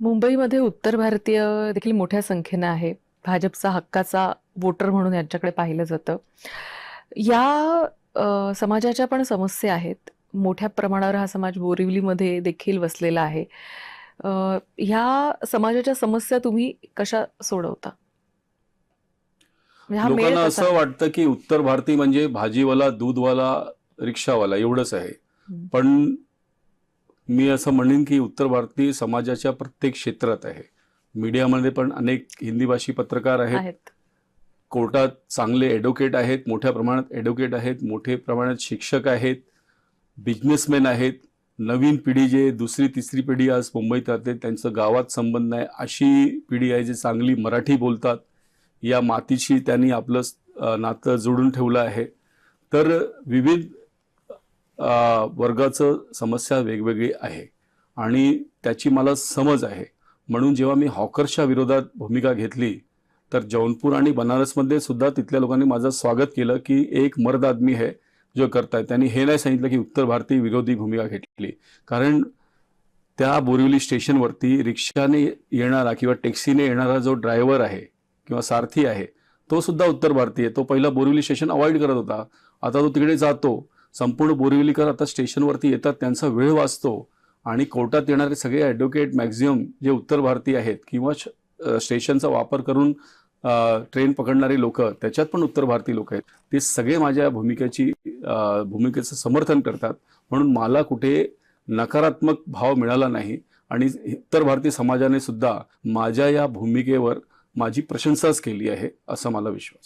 मुंबईमध्ये उत्तर भारतीय देखील मोठ्या संख्येने आहे. भाजपचा हक्काचा वोटर म्हणून यांच्याकडे पाहिलं जातं. या समाजाच्या पण समस्या आहेत. मोठ्या प्रमाणावर हा समाज बोरिवलीमध्ये देखील वसलेला आहे. अ, ह्या समाजाच्या समस्या तुम्ही कशा सोडवता? म्हणजे हा मेळ लोकांना कसा असं वाटतं की उत्तर भारतीय म्हणजे भाजीवाला, दूधवाला, रिक्षावाला एवढंच आहे. हं, पण मी असं म्हणेन की उत्तर भारतीय समाजाच्या प्रत्येक क्षेत्रात आहे. मीडियामध्ये पण अनेक हिंदी भाषी पत्रकार आहेत. आहेत. कोर्टात चांगले ॲडव्होकेट आहेत, मोठ्या प्रमाणात ॲडव्होकेट आहेत, मोठ्या प्रमाणात शिक्षक आहेत, बिझनेसमॅन आहेत. नवीन पिढी जे दुसरी तिसरी पिढी आज मुंबईत राहते त्यांचं गावात संबंध आहे अशी पिढी आहे जी चांगली मराठी बोलतात. या मातीशी त्यांनी आपलं नातं जोडून ठेवलं आहे. तर विविध वर्गाचं समस्या वेगवेगळी आहे आणि त्याची मला समज आहे. म्हणून जेव्हा मी हॉकर्सच्या विरोधात भूमिका घेतली तर जौनपूर आणि बनारसमध्ये सुद्धा तिथल्या लोकांनी माझं स्वागत केलं की एक मर्द आदमी है जो करताय. त्यांनी हे नाही सांगितलं की उत्तर भारतीय विरोधी भूमिका घेतली. कारण त्या बोरिवली स्टेशनवरती रिक्षाने येणारा किंवा टॅक्सीने येणारा जो ड्रायव्हर आहे किंवा सारथी आहे तो सुद्धा उत्तर भारतीय. तो पहिला बोरिवली स्टेशन अवॉइड करत होता, आता तो तिकडे जातो. संपूर्ण बोरिवलीकर आता स्टेशनवरती येतात, त्यांचा वेळ वाचतो आणि कोर्टात येणारे सगळे ॲडव्होकेट मॅक्झिमम जे उत्तर भारतीय आहेत किंवा स्टेशनचा वापर करून ट्रेन पकडणारी लोक त्याच्यात पण उत्तर भारतीय लोक आहेत. ते सगळे माझ्या भूमिकेचं समर्थन करतात. म्हणून मला कुठे नकारात्मक भाव मिळाला नाही आणि उत्तर भारतीय समाजाने सुद्धा माझ्या या भूमिकेवर माझी प्रशंसाच केली आहे असं मला विश्वास.